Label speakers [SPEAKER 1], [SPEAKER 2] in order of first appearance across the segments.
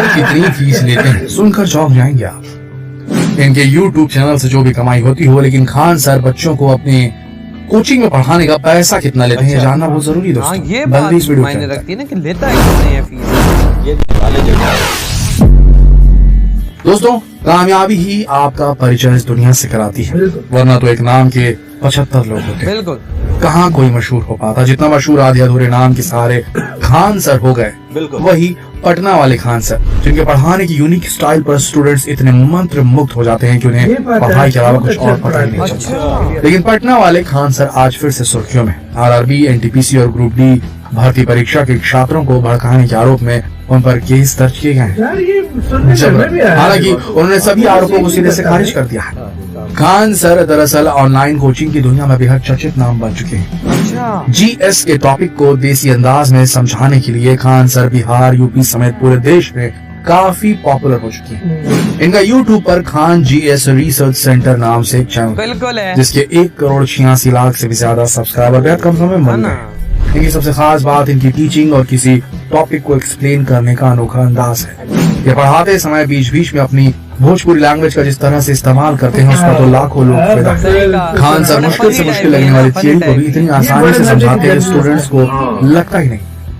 [SPEAKER 1] कितनी फीस लेते हैं सुनकर चौंक जाएंगे आप। इनके YouTube चैनल से जो भी कमाई होती हो, लेकिन खान सर बच्चों को अपनी कोचिंग में पढ़ाने का पैसा कितना लेते हैं, ये जानना बहुत जरूरी है दोस्तों।
[SPEAKER 2] ये बात मायने रखती है ना कि लेता है कितने है फीस।
[SPEAKER 1] दोस्तों, कामयाबी ही आपका परिचय इस दुनिया से कराती है, वरना तो एक नाम के 75 लोग होते हैं।
[SPEAKER 2] बिल्कुल,
[SPEAKER 1] कहाँ कोई मशहूर हो पाता। जितना मशहूर आधे अधूरे नाम के सारे खान सर हो गए, वही पटना वाले खान सर, जिनके पढ़ाने की यूनिक स्टाइल पर स्टूडेंट्स इतने मंत्र मुग्ध हो जाते हैं कि उन्हें पढ़ाई के अलावा कुछ और पता ही नहीं चलता। लेकिन पटना वाले खान सर आज फिर से सुर्खियों में। आरआरबी, एनटीपीसी और ग्रुप डी भर्ती परीक्षा के छात्रों को भड़काने के आरोप में उन पर केस दर्ज किए गए हैं। हालांकि उन्होंने सभी आरोपों को सिरे से खारिज कर दिया है। खान सर दरअसल ऑनलाइन कोचिंग की दुनिया में बेहद चर्चित नाम बन चुके हैं। जीएस के टॉपिक को देसी अंदाज में समझाने के लिए खान सर बिहार, यूपी समेत पूरे देश में काफी पॉपुलर हो चुकी हैं। इनका यूट्यूब पर खान जीएस रिसर्च सेंटर नाम से एक चैनल है, जिसके 1,86,00,000 से भी ज्यादा सब्सक्राइबर बेहद कम समय में बन गए। इनकी सबसे खास बात इनकी टीचिंग और किसी टॉपिक को एक्सप्लेन करने का अनोखा अंदाज है। ये पढ़ाते समय बीच बीच में अपनी भोजपुरी लैंग्वेज का जिस तरह से इस्तेमाल करते हैं, उस पर तो लाखों लोग फिदा हैं। खान सर मुश्किल से मुश्किल लगने वाली थियरी को भी इतनी आसानी से समझाते हैं, स्टूडेंट्स को लगता ही नहीं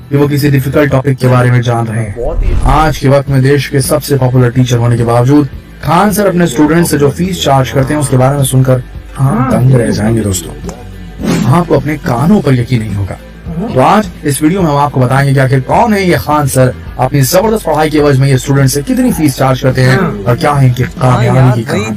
[SPEAKER 1] कि वो किसी डिफिकल्ट टॉपिक के बारे में जान रहे हैं। आज के वक्त में देश के सबसे पॉपुलर टीचर होने के बावजूद खान सर अपने स्टूडेंट्स से जो फीस चार्ज करते हैं, उसके बारे में सुनकर दंग रह जाएंगे दोस्तों। आपको अपने कानों पर यकीन नहीं होगा। तो आज इस वीडियो में हम आपको बताएंगे कि आखिर कौन है ये खान सर, अपनी जबरदस्त पढ़ाई के एवज में ये स्टूडेंट से कितनी फीस चार्ज करते हैं और क्या है इनकी कामयाबी की कहानी।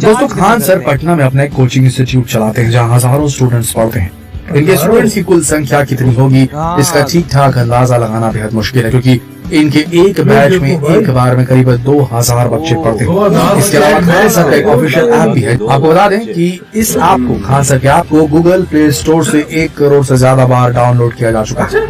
[SPEAKER 1] दोस्तों, खान सर पटना में अपना एक कोचिंग इंस्टीट्यूट चलाते हैं, जहाँ हजारों स्टूडेंट्स पढ़ते हैं। इनके स्टूडेंट्स की कुल संख्या कितनी होगी, इसका ठीक ठाक अंदाजा लगाना बेहद मुश्किल है, क्योंकि इनके एक बैच में एक बार में करीब 2000 बच्चे पढ़ते हैं। इसके अलावा खान सर का एक ऑफिशियल ऐप भी है। आपको बता दें कि इस ऐप को, खान सर के ऐप को गूगल प्ले स्टोर से 1 करोड़ से ज्यादा बार डाउनलोड किया जा चुका है।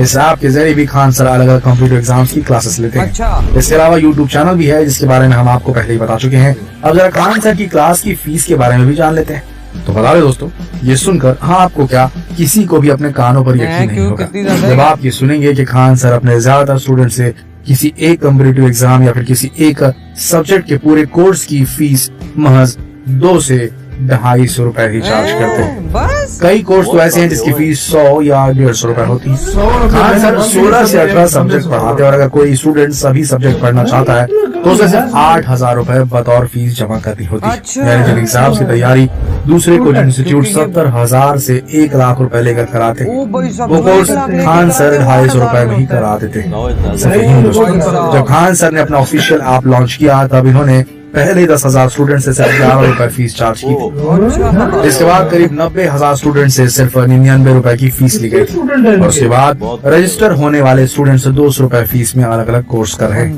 [SPEAKER 1] इस ऐप के जरिए भी खान सर अलग अलग कंप्यूटर एग्जाम्स की क्लासेस लेते हैं। इसके अलावा यूट्यूब चैनल भी है, जिसके बारे में हम आपको पहले ही बता चुके हैं। अब जरा खान सर की क्लास की फीस के बारे में भी जान लेते हैं। तो बता दें दोस्तों, ये सुनकर आपको क्या किसी को भी अपने कानों पर यकीन नहीं होगा जब आप ये सुनेंगे कि खान सर अपने ज्यादातर स्टूडेंट से किसी एक कॉम्पिटिटिव एग्जाम या फिर किसी एक सब्जेक्ट के पूरे कोर्स की फीस महज 200 से 250 रुपए ही चार्ज करते हैं। कई कोर्स तो ऐसे हैं जिसकी फीस 100 या 150 रुपए होती है। खान सर 16 से 18 सब्जेक्ट पढ़ाते हैं और अगर कोई स्टूडेंट सभी सब्जेक्ट पढ़ना चाहता है तो उसे सिर्फ 8,000 रुपए बतौर फीस जमा करनी होती है। यानी जब एग्जाम की तैयारी दूसरे कोचिंग इंस्टीट्यूट 70,000 से 1 लाख रुपए लेकर कराते, वो कोर्स खान सर 250 रुपए में ही करा देते हैं। जब खान सर ने अपना ऑफिशियल ऐप लॉन्च किया, तब इन्होंने पहले 10,000 स्टूडेंट से सिर्फ 11 रुपए फीस चार्ज की थी। इसके बाद करीब 90,000 स्टूडेंट से सिर्फ 99 रुपए की फीस ली गई थी और उसके बाद रजिस्टर होने वाले स्टूडेंट से 200 रुपए फीस में अलग अलग कोर्स कर रहे हैं।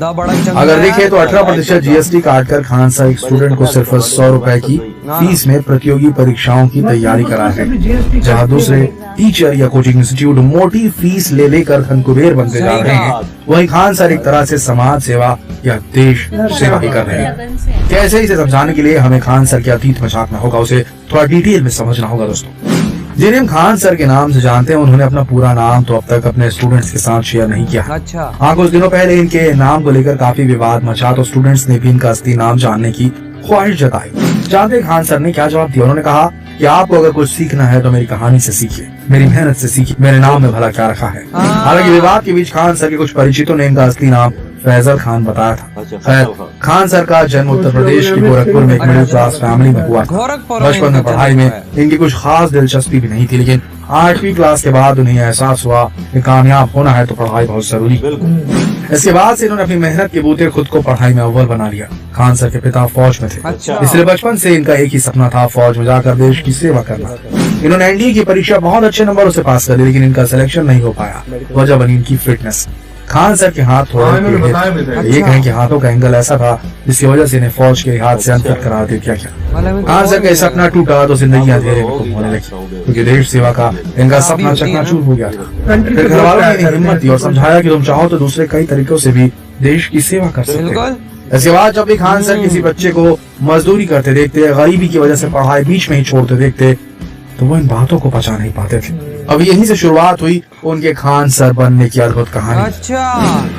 [SPEAKER 1] अगर देखें तो 18% जीएसटी काटकर खान सर एक स्टूडेंट को सिर्फ 100 रुपए की फीस में प्रतियोगी परीक्षाओं की तैयारी करा है। जहाँ दूसरे टीचर या कोचिंग इंस्टीट्यूट मोटी फीस ले लेकर धनकुबेर बनते जा रहे हैं, वहीं खान सर एक तरह से समाज सेवा या देश सेवा ही कर रहे हैं। कैसे इसे समझाने के लिए हमें खान सर के अतीत में झांकना होगा, उसे थोड़ा डिटेल में समझना होगा दोस्तों। जिन्हें हम खान सर के नाम से जानते हैं, उन्होंने अपना पूरा नाम तो अब तक अपने स्टूडेंट्स के साथ शेयर नहीं किया। हाँ, कुछ दिनों पहले इनके नाम को लेकर काफी विवाद मचा, तो स्टूडेंट्स ने भी इनका असली नाम जानने की ख्वाहिश जताई। जानते खान सर ने क्या जवाब दिया? उन्होंने कहा कि आपको अगर कुछ सीखना है तो मेरी कहानी से सीखिए, मेरी मेहनत से सीखिए, मेरे नाम में भला क्या रखा है। हालांकि विवाद के बीच खान सर के कुछ परिचितों ने इनका असली नाम फैजल खान बताया था। खैर, खान सर का जन्म उत्तर प्रदेश के गोरखपुर में एक मिडिल क्लास फैमिली में हुआ था। बचपन में पढ़ाई में इनकी कुछ खास दिलचस्पी भी नहीं थी, लेकिन 8वीं क्लास के बाद उन्हें एहसास हुआ कि कामयाब होना है तो पढ़ाई बहुत जरूरी। इसके बाद से इन्होंने अपनी मेहनत के बूते खुद को पढ़ाई में अव्वल बना लिया। खान सर के पिता फौज में थे, इसलिए बचपन से इनका एक ही सपना था, फौज में जाकर देश की सेवा करना। इन्होंने एनडीए की परीक्षा बहुत अच्छे नंबरों से पास कर ली, लेकिन इनका सिलेक्शन नहीं हो पाया। वजह बनी इनकी फिटनेस। खान सर के हाथ थोड़ा ये कहें कि हाथों का एंगल ऐसा था जिसकी वजह से इन्हें फौज के हाथ से अनफिट करा दिया गया। खान सर का सपना टूटा तो जिंदगी अंधेरे में गुम होने लगी, क्योंकि देश सेवा का इनका सपना चकनाचूर हो गया था। फिर घर वालों ने इन्हें हिम्मत दी और समझाया कि तुम चाहो तो दूसरे कई तरीकों से भी देश की सेवा कर सकते हो। इसके बाद जब भी खान सर किसी बच्चे को मजदूरी करते देखते, गरीबी की वजह से पढ़ाई बीच में ही छोड़ते देखते, तो वो इन बातों को पचा नहीं पाते थे। अब यहीं से शुरुआत हुई उनके खान सर बनने की अद्भुत कहानी।
[SPEAKER 2] अच्छा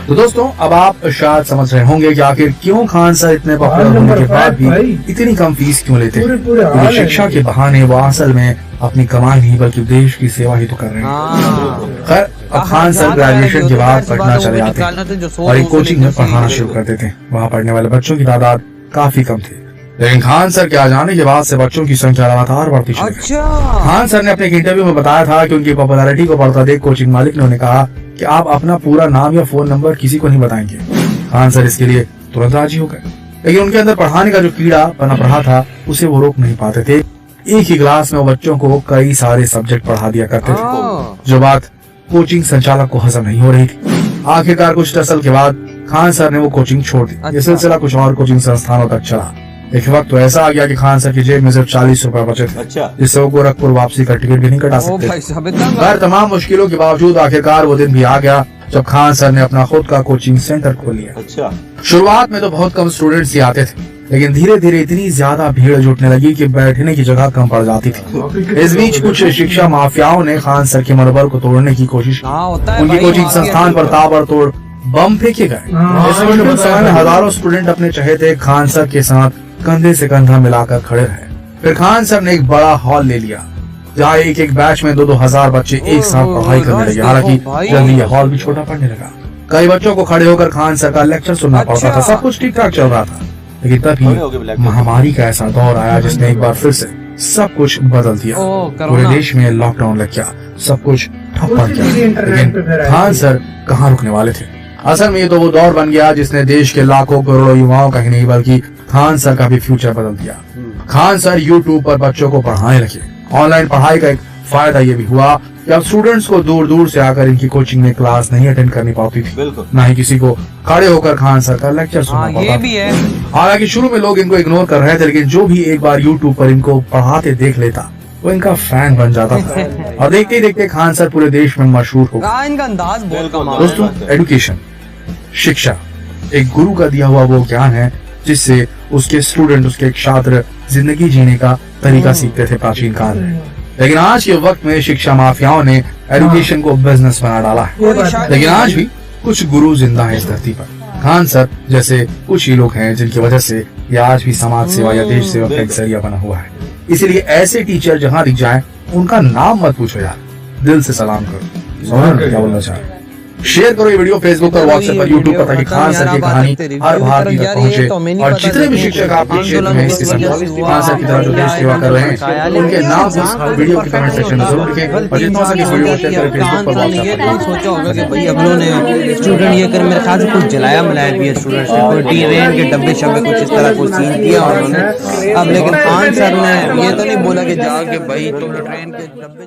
[SPEAKER 1] तो दोस्तों अब आप शायद समझ रहे होंगे कि आखिर क्यों खान सर इतने पॉपुलर होने के बाद भी इतनी कम फीस क्यों लेते हैं। क्योंकि शिक्षा के बहाने वो असल में अपनी कमाई नहीं बल्कि देश की सेवा ही तो कर रहे हैं। खैर अब खान सर ग्रेजुएशन के बाद पटना चले जाते हैं और एक कोचिंग में पढ़ाना शुरू कर देते हैं। वहाँ पढ़ने वाले बच्चों की तादाद काफी कम थी, लेकिन खान सर के आ जाने के बाद से बच्चों की संख्या लगातार बढ़ती चली गई। खान सर ने अपने एक इंटरव्यू में बताया था कि उनकी पॉपुलैरिटी को बढ़ता देख कोचिंग मालिक ने उन्हें कहा कि आप अपना पूरा नाम या फोन नंबर किसी को नहीं बताएंगे। खान सर इसके लिए तुरंत राजी हो गए, लेकिन उनके अंदर पढ़ाने का जो कीड़ा पनप रहा था उसे वो रोक नहीं पाते थे। एक ही क्लास में वो बच्चों को कई सारे सब्जेक्ट पढ़ा दिया करते थे, जो बात कोचिंग संचालक को हजम नहीं हो रही थी। आखिरकार कुछ टसल के बाद खान सर ने वो कोचिंग छोड़ दी। ये सिलसिला कुछ और कोचिंग संस्थानों तक चला। एक वक्त तो ऐसा आ गया कि खान सर की जेब में सिर्फ 40 रुपए बचे थे, जिससे वो गोरखपुर वापसी का टिकट भी नहीं कटा सकते। खैर तमाम मुश्किलों के बावजूद आखिरकार वो दिन भी आ गया जब खान सर ने अपना खुद का कोचिंग सेंटर खोल लिया। शुरुआत में तो बहुत कम स्टूडेंट्स ही आते थे, लेकिन धीरे धीरे इतनी ज्यादा भीड़ जुटने लगी कि बैठने की जगह कम पड़ जाती थी। इस बीच कुछ शिक्षा माफियाओं ने खान सर के मनोबल को तोड़ने की कोशिश की। उनकी कोचिंग संस्थान पर ताबड़तोड़ बम फेंके गए। इस में हजारों स्टूडेंट अपने चहेते खान सर के साथ कंधे से कंधा मिलाकर खड़े रहे। फिर खान सर ने एक बड़ा हॉल ले लिया जहाँ एक एक बैच में 2-2 हजार बच्चे एक साथ पढ़ाई करने लगे। हालांकि जल्दी यह हॉल भी छोटा पड़ने लगा। कई बच्चों को खड़े होकर खान सर का लेक्चर सुनना पड़ता था। सब कुछ ठीक ठाक चल रहा था, लेकिन तभी महामारी का ऐसा दौर आया जिसने एक बार फिर से सब कुछ बदल दिया। पूरे देश में लॉकडाउन लग गया, सब कुछ ठप पड़ गया। लेकिन खान सर कहाँ रुकने वाले थे। असल में ये तो वो दौर बन गया जिसने देश के लाखों करोड़ों युवाओं का ही नहीं बल्कि खान सर का भी फ्यूचर बदल दिया। खान सर यूट्यूब पर बच्चों को पढ़ाने लगे। ऑनलाइन पढ़ाई का एक फायदा ये भी हुआ कि अब स्टूडेंट्स को दूर दूर से आकर इनकी कोचिंग में क्लास नहीं अटेंड करनी पड़ती थी, न ही किसी को खड़े होकर खान सर का लेक्चर सुनना पड़ता था। हालांकि शुरू में लोग इनको इग्नोर कर रहे थे, लेकिन जो भी एक बार यूट्यूब पर इनको पढ़ाते देख लेता वो इनका फैन बन जाता था। और देखते ही देखते खान सर पूरे देश में मशहूर हो गए। दोस्तों एजुकेशन शिक्षा एक गुरु का दिया हुआ वो ज्ञान है जिससे उसके स्टूडेंट उसके छात्र जिंदगी जीने का तरीका सीखते थे प्राचीन काल में। लेकिन आज के वक्त में शिक्षा माफियाओं ने एजुकेशन को बिजनेस बना डाला है। लेकिन आज भी कुछ गुरु जिंदा है इस धरती पर। खान सर जैसे कुछ ही लोग हैं जिनकी वजह से ये आज भी समाज सेवा या देश सेवा का एक जरिया बना हुआ है। इसलिए ऐसे टीचर जहाँ दिख जाए उनका नाम मत पूछो यार, दिल से सलाम करो। क्या बोलना चाहे शेयर करो ये वीडियो फेसबुक पर, व्हाट्सएप पर, यूट्यूब पर, ताकि खान सर की कहानी हर भारतीय तक पहुंचे और जितने भी शिक्षक आपके क्षेत्र में इस किस्म खान सर की तरह जो देश सेवा कर रहे हैं उनके नाम इस वीडियो के कमेंट सेक्शन में जरूर लिखें और जितना हो सके इस वीडियो को शेयर करें फेसबुक पर, व्हाट्सएप पर।
[SPEAKER 2] सोचा होगा कि भाई हम लोगों ने स्टूडेंट ये कर मेरे ख्याल से कुछ जलाया मिलाया भी है स्टूडेंट्स ने, कोई टीरेन के डब्बे शब्बे कुछ इस तरह कुछ सीन किया उन्होंने। अब लेकिन खान सर ने ये तो नहीं बोला कि जाके भाई तुम ट्रेन के डब्बे